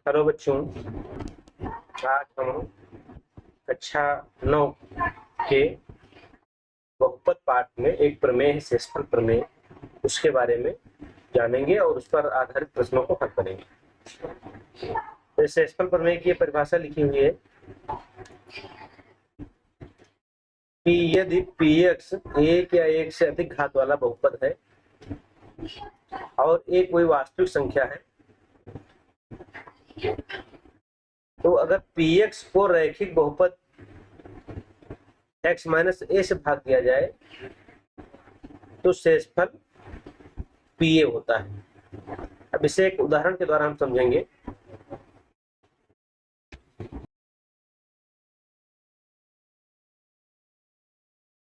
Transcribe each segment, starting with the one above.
Hello बच्चों, आज हम कक्षा 9 के बहुपद पाठ में एक प्रमेय है शेषफल प्रमेय, उसके बारे में जानेंगे और उस पर आधारित प्रश्नों को हल करेंगे। तो शेषफल प्रमेय की परिभाषा लिखी हुई है कि यदि px एक या एक से अधिक घात वाला बहुपद है और एक कोई वास्तविक संख्या है, तो अगर px को रैखिक बहुपद x माइनस a से भाग दिया जाए तो शेषफल pa होता है। अब इसे एक उदाहरण के द्वारा हम समझेंगे।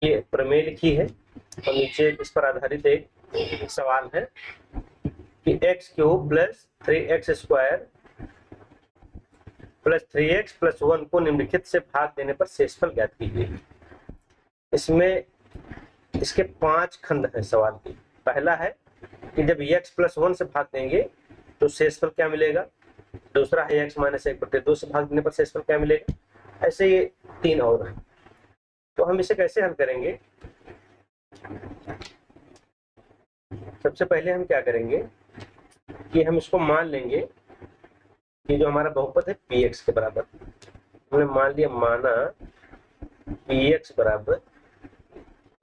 ये प्रमेय लिखी है और नीचे इस पर आधारित एक सवाल है कि x³ plus 3x square plus 3x plus 1 को निम्नलिखित से भाग देने पर शेषफल ज्ञात कीजिए। इसमें इसके 5 खंड हैं सवाल के। पहला है कि जब x प्लस 1 से भाग देंगे तो शेषफल क्या मिलेगा। दूसरा है x माइनस 1/2 से भाग देने पर शेषफल क्या मिलेगा। ऐसे ये 3 और हैं। तो हम इसे कैसे हल करेंगे। सबसे पहले हम क्या करेंगे कि हम इसको मान लेंगे कि जो हमारा बहुपद है px के बराबर। हमने मान लिया, माना px बराबर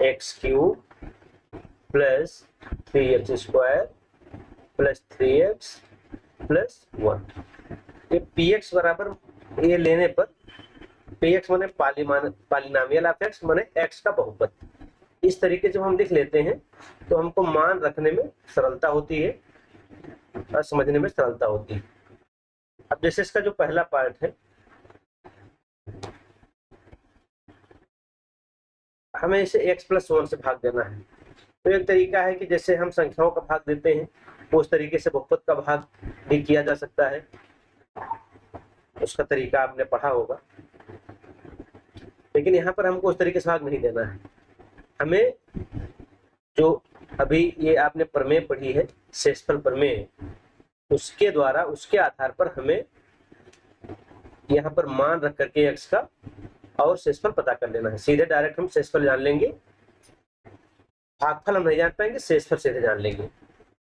x³ plus 3x square plus 3x plus 1। ये px बराबर ये लेने पर px माने पॉलिनोमियल ऑफ x माने x का बहुपद। इस तरीके से हम लिख लेते हैं तो हमको मान रखने में सरलता होती है और समझने में सरलता होती है। अब जैसे इसका जो पहला पार्ट है, हमें इसे x प्लस 1 से भाग देना है। तो एक तरीका है कि जैसे हम संख्याओं का भाग देते हैं उस तरीके से बहुपद का भाग भी किया जा सकता है। उसका तरीका आपने पढ़ा होगा, लेकिन यहाँ पर हमको उस तरीके से भाग नहीं देना है। हमें जो अभी ये आपने प्रमेय पढ़ी है शेषफल प्रमेय, उसके द्वारा उसके आधार पर हमें यहाँ पर मान रख करके x का और शेषफल पता कर लेना है। सीधे डायरेक्ट हम शेषफल जान लेंगे, भागफल हम नहीं जान पाएंगे, शेषफल सीधे जान लेंगे।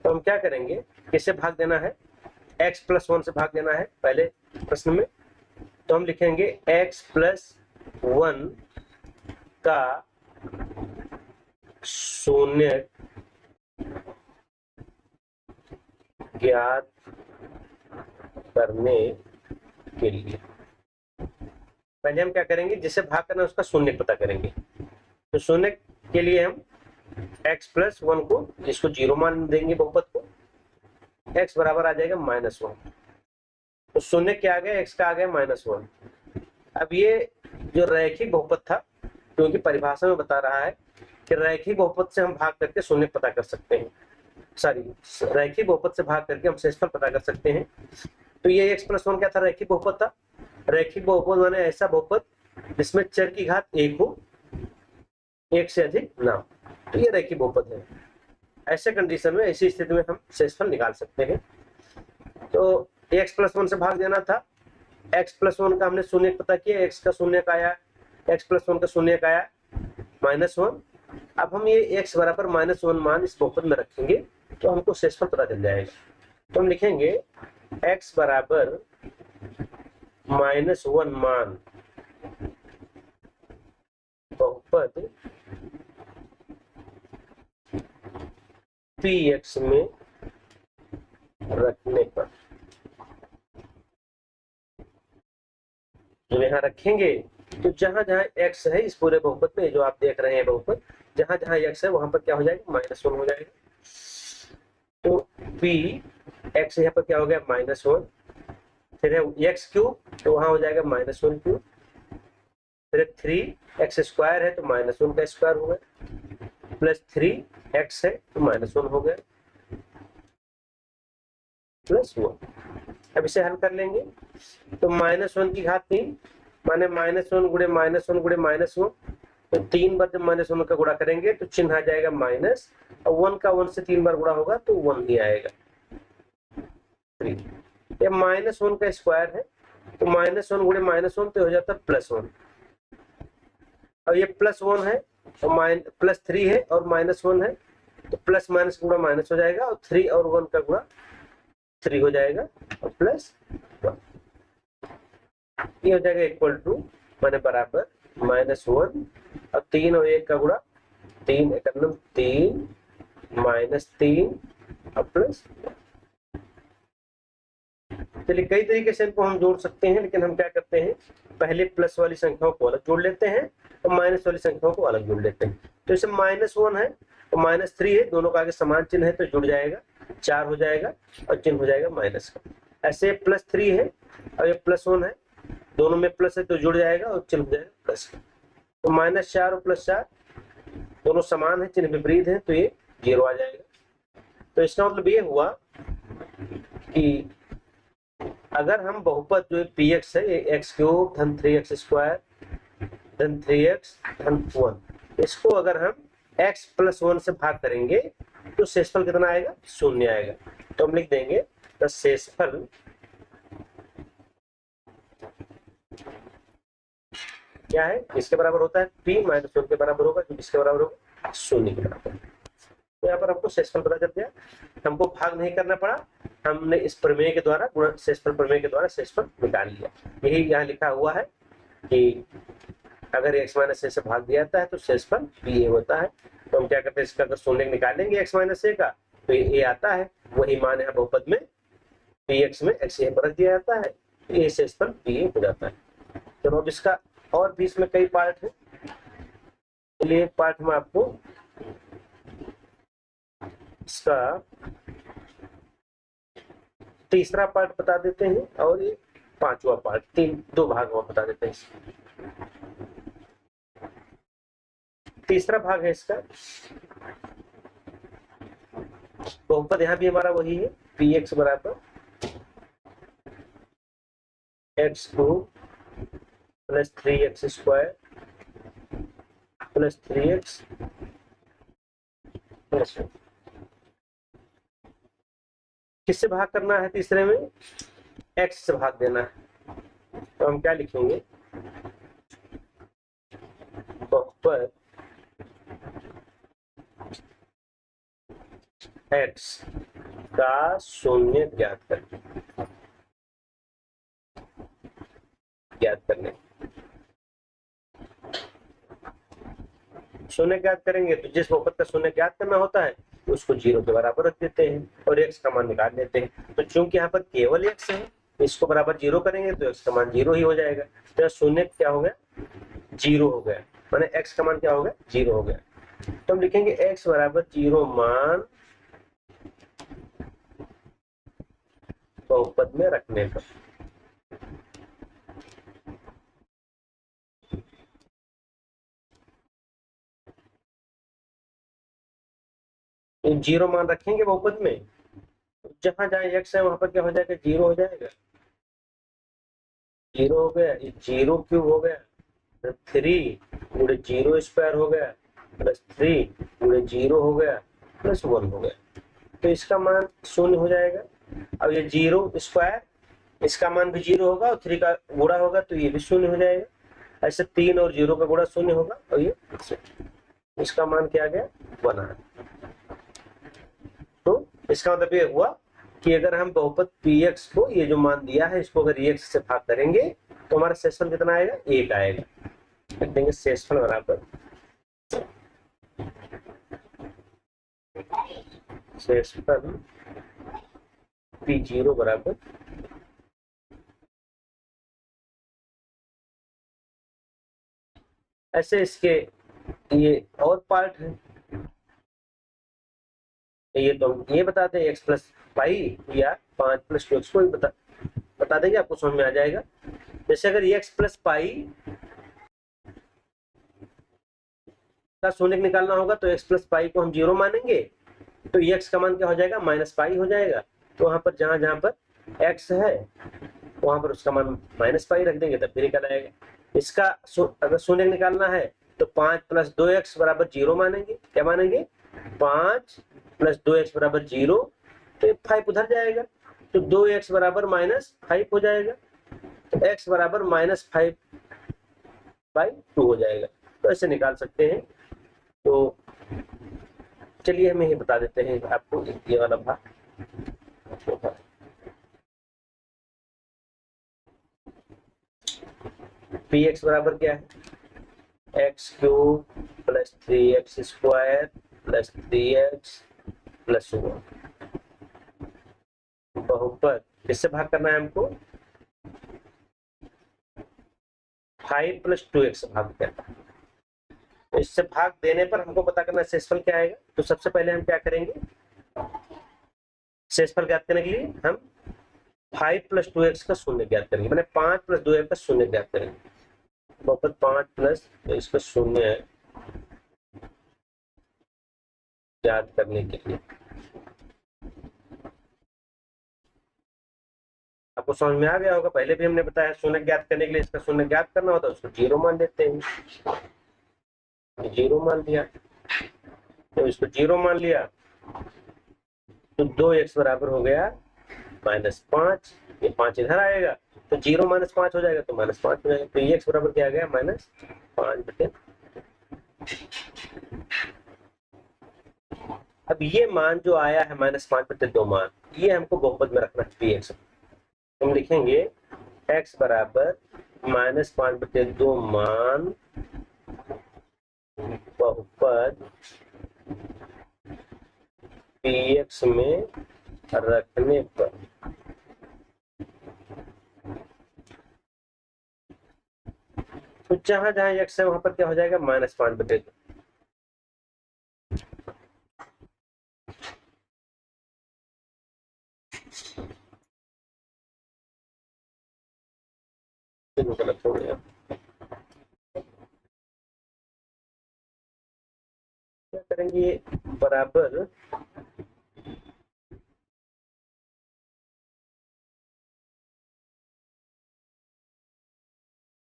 तो हम क्या करेंगे, किससे भाग देना है, x प्लस 1 से भाग देना है पहले प्रश्न में। तो हम लिखेंगे x प्लस 1 का शून्य ज्ञात करने के लिए पहले हम क्या करेंगे, जिसे भाग करना है उसका शून्य पता करेंगे। तो शून्य के लिए हम x प्लस 1 को, जिसको 0 मान देंगे बहुपद को, x बराबर आ जाएगा -1। तो शून्य क्या आ गया, x का आ गया -1। अब ये जो रैखिक बहुपद था, क्योंकि परिभाषा में बता रहा है कि रैखिक बहुपद से हम भाग करके शून्य पता कर सकते हैं, रैखिक बहुपद से भाग करके हम शेषफल पता कर सकते हैं। तो ये x प्लस 1 क्या था, रैखिक बहुपद था। रैखिक बहुपद माने ऐसा बहुपद जिसमें चर की घात 1 हो, 1 से अधिक ना हो, तो ये रैखिक बहुपद है। ऐसे कंडीशन में, ऐसी स्थिति में हम शेषफल निकाल सकते हैं। तो x प्लस 1 से भाग देना था, x प्लस 1 का हमने शून्य पता किया, x का शून्य का आया, x प्लस 1 का शून्य का आया -1। अब हम ये x बराबर -1 मान इस बहुपद में रखेंगे तो हमको शेषफल पता चल जाएगा। तो हम लिखेंगे x बराबर -1 मान बहुपद px में रखने पर, जो यहाँ रखेंगे तो जहां जहां x है इस पूरे बहुपद में, जो आप देख रहे हैं बहुपद, जहां जहां x है वहां पर क्या हो जाएगा, -1 हो जाएगा। तो px यहाँ पर क्या हो गया, -1। फिर है x³ तो वहां हो जाएगा -1³। फिर 3x स्क्वायर है तो -1 का स्क्वायर हो गया, प्लस 3x है तो -1 हो गया, प्लस 1। अब इसे हल कर लेंगे तो -1 की घात 3 माने -1 गुणे -1 गुणे -1। तो 3 बार जब -1 का गुणा करेंगे तो चिन्ह आ जाएगा माइनस, और 1 का 1 से 3 बार गुणा होगा तो 1 ही आएगा 3। ये -1 का स्क्वायर है, तो -1 गुणे -1 तो हो जाता है +1। अब ये +1 है और +3 है और -1 है, तो प्लस माइनस गुणा माइनस हो जाएगा और 3 और 1 का गुणा 3 हो जाएगा और +1 ये हो जाएगा इक्वल टू माने बराबर -1 और 3 और 1 का गुणा 3 एकम 3 -3 और प्लस। चलिए कई तरीके से इनको हम जोड़ सकते हैं, लेकिन हम क्या करते हैं पहले प्लस वाली संख्याओं को अलग जोड़ लेते हैं और माइनस वाली संख्याओं को अलग जोड़ लेते हैं। तो इसे -1 है और -3 है, दोनों का आगे समान चिन्ह है तो जुड़ जाएगा 4 हो जाएगा और चिन्ह हो जाएगा माइनस का। ऐसे +3 है और ये +1 है, दोनों में प्लस है तो जुड़ जाएगा और चिन्ह हो जाएगा प्लस का। तो -4 और +4 दोनों समान है, चिन्ह विपरीत है तो ये 0 आ जाएगा। तो इसका मतलब ये हुआ कि अगर हम बहुपद जो px है ये x³ धन 3x² धन 3x धन 1 इसको अगर हम x + 1 से भाग करेंगे तो शेषफल कितना आएगा 0 आएगा। तो हम लिख देंगे तो शेषफल क्या है, इसके बराबर होता है p - 1 के बराबर होगा, जो किसके बराबर होगा 0 के बराबर। तो यहाँ पर हमको शेषफल पता चल गया, हमको भाग नहीं करना पड़ा, हमने इस प्रमेय के द्वारा शेषफल प्रमेय के द्वारा शेषफल निकाल लिया। यही यहाँ लिखा हुआ है कि अगर x - a से भाग दिया जाता है तो शेषफल ba होता है। तो हम क्या करते हैं इसका अगर शून्य निकालेंगे x - a का तो ये a आता है, वही मान है बहुपद में px में x पर रख दिया जाता है, ये शेषफल ba हो जाता है। चलो अब इसका और भी इसमें कई पार्ट है, चलिए एक पार्ट में आपको इसका तीसरा पार्ट बता देते हैं और ये 5वां पार्ट, 2 भाग में बता देते हैं। तीसरा भाग है इसका बहुपद, यहाँ भी हमारा वही है px बराबर x³ + 3x² + 3x + 1। किससे भाग करना है तीसरे में, x से भाग देना है। तो हम क्या लिखेंगे बहुपद x का शून्य ज्ञात करने शून्य ज्ञात करेंगे तो जिस बहुपद का शून्य ज्ञात करना होता है उसको 0 के बराबर रख देते हैं और x का मान निकाल लेते हैं। तो चूंकि यहाँ पर केवल x है, इसको बराबर 0 करेंगे तो x का मान 0 ही हो जाएगा। तो शून्य क्या हो गया 0 हो गया, माने x का मान क्या हो गया 0 हो गया। तो हम लिखेंगे x बराबर 0 मान बहुपद में रखने पर। तो 0 मान रखेंगे बहुपद में, जहां जहां x है वहां पर क्या हो जाएगा 0 हो जाएगा। 0 हो गया, 0³ हो गया, 3 गुणे 0² हो गया +3 गुणे 0 हो गया +1 हो गया। तो इसका मान 0 हो जाएगा। अब ये 0² इसका मान भी 0 होगा और 3 का गुणा होगा तो ये भी 0 हो जाएगा। ऐसे 3 और 0 का गुणा 0 होगा और ये इसका मान क्या आ गया 1 आ गया। तो इसका मतलब ये हुआ कि अगर हम बहुपद px को ये जो मान दिया है इसको अगर x से भाग करेंगे तो हमारा शेषफल कितना आएगा 1 आएगा। लिख देंगे शेषफल बराबर शेषफल p0 बराबर ऐसे इसके ये और पार्ट है, ये तो ये बताते हैं x + पाई या 5 + 2x को बता देंगे, आपको समझ में आ जाएगा। जैसे अगर x + पाई का शून्य निकालना होगा तो x + पाई को हम 0 मानेंगे तो x का मान क्या हो जाएगा -पाई हो जाएगा। तो वहां पर जहां पर x है वहां पर उसका मान -पाई रख देंगे तब भी निकल आएगा। इसका अगर शून्य निकालना है तो 5 + 2x बराबर 0 मानेंगे। क्या मानेंगे 5 + 2x बराबर 0, तो 5 उधर जाएगा तो 2x बराबर -5 हो जाएगा, तो x बराबर -5/2 हो जाएगा। तो ऐसे निकाल सकते हैं। तो चलिए हम ये बता देते हैं आपको, ये वाला भाग। px बराबर क्या है, x³ + 3x² + 3x + 1। बहुपद किससे भाग करना है हमको, 5 + 2x भाग करना है। तो इससे भाग देने पर हमको पता करना है शेषफल क्या आएगा। तो सबसे पहले हम क्या करेंगे, शेषफल ज्ञात करने के लिए हम 5 + 2x का शून्य ज्ञात करेंगे, मैंने 5 + 2x का शून्य ज्ञात करेंगे। बहुपद 5 + 2x का शून्य ज्ञात करने के लिए आपको समझ में आ गया होगा, पहले भी हमने बताया शून्य ज्ञात करने के लिए इसका शून्य ज्ञात करना होता है, उसको 0 मान लेते हैं। 0 मान लिया, तो इसको 0 मान लिया, तो 2x बराबर हो गया -5। ये 5 इधर आएगा, तो 0 - 5 हो जाएगा, तो -5 हो जाएगा। तो x बराबर क्या आ गया, -5/। अब ये मान जो आया है -5/2 मान, ये हमको बहुपद में रखना चाहिए। हम लिखेंगे x बराबर -5/2 मान बहुपद px में रखने पर तो जहां जहां x है वहां पर क्या हो जाएगा, -5/2। गलत हो गया, क्या करेंगे, बराबर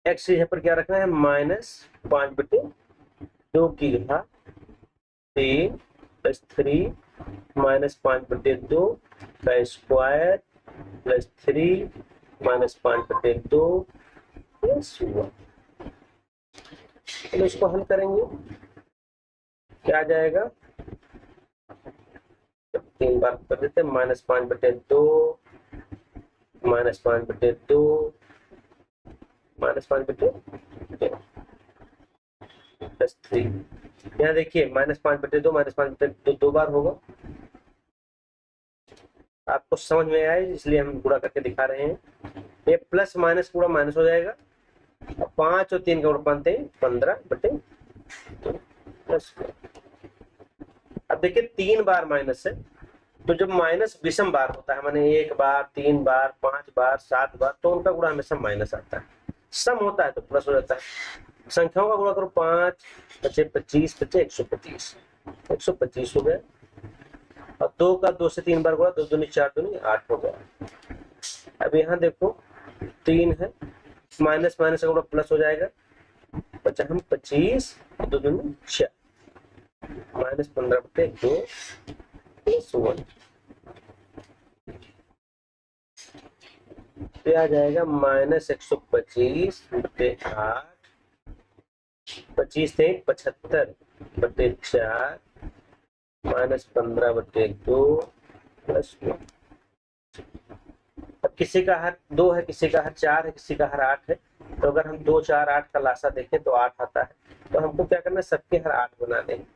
x यहाँ पर क्या रखना है, -5/2 की घात 3 + 3 -5/2 का स्क्वायर + 3 -5/2 + 1। तो इसको हल करेंगे, क्या आ जाएगा, 3 बार कर देते हैं, -5/2 -5/2 -5/2 + 3। यहाँ देखिए -5/2 -5/2 दो बार होगा, आपको समझ में आए इसलिए हम गुणा करके दिखा रहे हैं। ये प्लस माइनस पूरा माइनस हो जाएगा, 5 और 3 का गुणा 15/2। अब देखिए 3 बार माइनस है, तो जब माइनस विषम बार होता है, माने 1 बार 3 बार 5 बार 7 बार, तो उनका गुणा हमेशा माइनस आता है। सम होता है तो प्लस हो जाता है। संख्याओं का गुणा करो, 5 बचे 25 बचे 125, 125 हो गया। और 2 का 2 से 3 बार गुणा, 2 दूनी 4 दूनी 8 हो गया। अब यहाँ देखो 3 है, माइनस माइनस का गुणा प्लस हो जाएगा, बचा हम 25, 2 दूनी 4, -15/2 + 1। तो आ जाएगा -125/8, 25 × 75/4 -15/2 + 1। अब किसी का हर 2 है, किसी का हर 4 है, किसी का हर 8 है। तो अगर हम 2 4 8 का लासा देखें तो 8 आता है, तो हमको क्या करना है, सबके हर 8 बनाने हैं।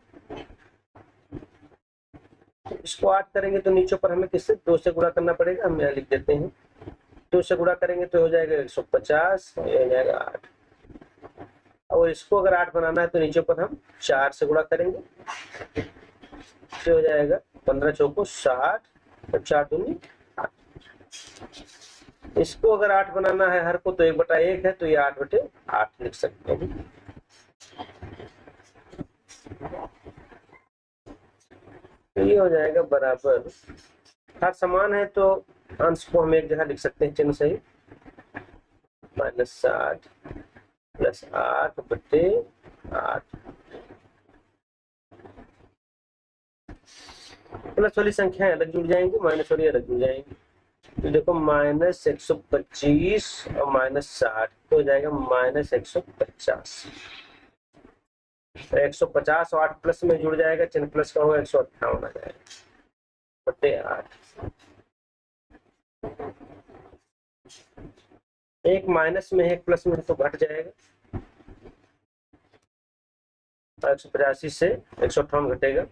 तो इसको 8 करेंगे तो नीचे पर हमें किससे 2 से गुणा करना पड़ेगा, हम यहाँ लिख देते हैं। 2 से गुणा करेंगे तो हो जाएगा 150, ये हो जाएगा 8। और इसको अगर 8 बनाना है तो नीचे पर हम 4 से गुणा करेंगे, तो हो जाएगा 15 चौको 60 और 4 दूनी 8। इसको अगर 8 बनाना है हर को, तो 1/1 है, तो ये 8/8 लिख सकते हैं। तो ये हो जाएगा बराबर, हर समान है तो अंश को हम एक जगह लिख सकते हैं चिन्ह सही, -60 + 8/8। प्लस वाली संख्याएं अलग जुड़ जाएंगी, माइनस वाली अलग जुड़ जाएंगी। तो देखो -125 और -60 तो हो जाएगा -150। 150 और 8 प्लस में जुड़ जाएगा, चिन्ह प्लस का होगा, 158 आ जाएगा बटे 8। एक माइनस में है, एक प्लस में है, तो घट जाएगा। 185 से 158 घटेगा।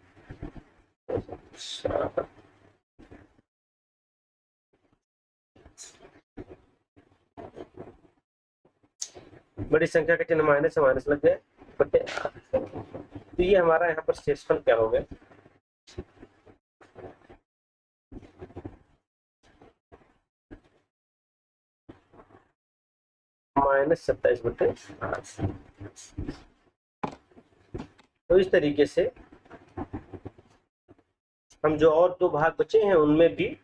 बड़ी संख्या का चिन्ह माइनस से माइनस लग गया बटे 8। तो ये हमारा यहाँ पर शेषफल क्या हो गया, -27 बटे 8। तो इस तरीके से हम जो और दो भाग बचे हैं उनमें भी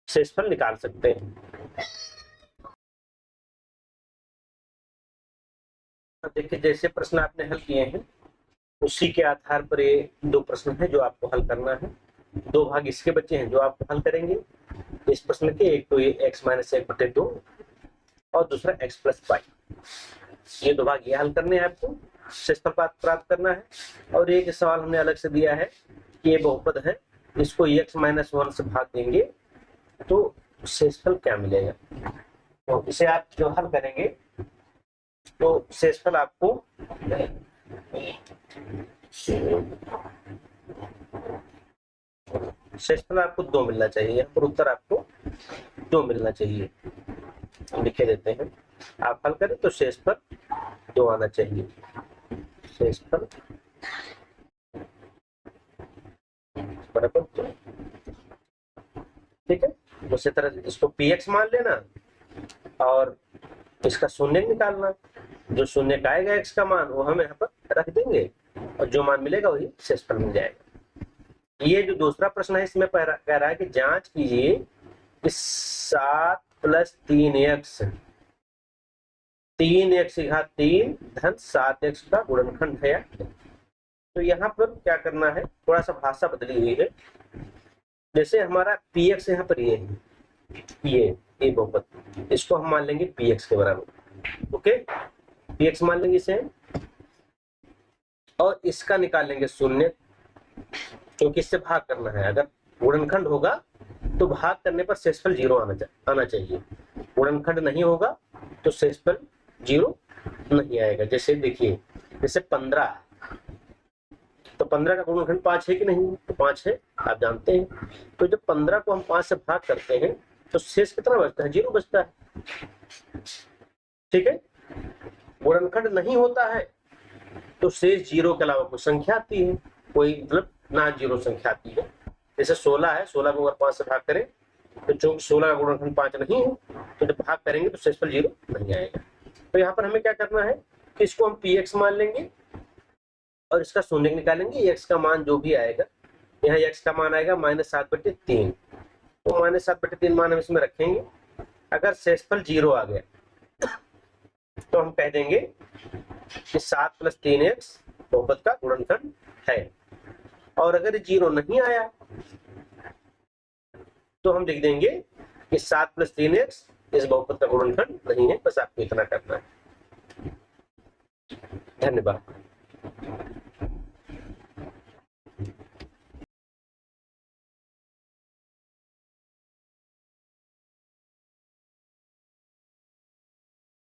शेषफल निकाल सकते हैं। देखिए जैसे प्रश्न आपने हल किए हैं उसी के आधार पर ये दो प्रश्न है जो आपको हल करना है। दो भाग इसके बचे हैं जो आप हल करेंगे इस प्रश्न के, एक तो ये x-1/2 और दूसरा x + y। ये दो भाग ये हल करने हैं आपको, शेषफल प्राप्त करना है। और एक सवाल हमने अलग से दिया है कि ये बहुपद है, इसको x-1 से भाग देंगे तो शेषफल क्या मिलेगा। तो इसे आप जो हल करेंगे तो शेषफल आपको शेषफल आपको 2 मिलना चाहिए। यहाँ पर उत्तर आपको 2 मिलना चाहिए, लिखे देते हैं। आप हल करें तो शेषफल 2 आना चाहिए। शेषफल बराबर 2। ठीक है, उसी तरह इसको px मान लेना और इसका शून्य निकालना। जो शून्य का आएगा x का मान वो हम यहाँ पर रख देंगे और जो मान मिलेगा वही शेषफल मिल जाएगा। ये जो दूसरा प्रश्न है इसमें कह रहा है कि जांच कीजिए कि 7 + 3x 3x की घात 3 धन 7x का गुणनखंड है या नहीं। तो यहाँ पर क्या करना है, थोड़ा सा भाषा बदली हुई है। जैसे हमारा px यहाँ पर ये है, ये बहुपद, इसको हम मान लेंगे px के बराबर। ओके, px मान लेंगे इसे और इसका निकाल लेंगे शून्य, क्योंकि इससे भाग करना है। अगर गुणनखंड होगा तो भाग करने पर शेषफल 0 आना चाहिए, गुणनखंड नहीं होगा तो शेषफल 0 नहीं आएगा। जैसे देखिए, जैसे 15 है तो 15 का गुणनखंड 5 है कि नहीं, तो 5 है, आप जानते हैं। तो जब 15 को हम 5 से भाग करते हैं तो शेष कितना बचता है, 0 बचता है। ठीक है, गुणनखंड नहीं होता है तो शेष 0 के अलावा कोई संख्या आती है, कोई मतलब ना 0 संख्या आती है। जैसे 16 है, 16 को अगर 5 से भाग करें तो चूंकि 16 का गुणनखंड 5 नहीं है तो जब भाग करेंगे तो शेषफल 0 नहीं आएगा। तो यहाँ पर हमें क्या करना है कि इसको हम px मान लेंगे और इसका शून्य निकालेंगे। x का मान जो भी आएगा, यहाँ x का मान आएगा -7/3, तो -7/3 मान हम इसमें रखेंगे। अगर शेषफल 0 आ गया तो हम कह देंगे कि 7 + 3x बहुपद का गुणनखंड है। और अगर 0 नहीं आया तो हम लिख देंगे कि 7 + 3x इस बहुपद का गुणनखंड नहीं है। बस आपको इतना करना है। धन्यवाद।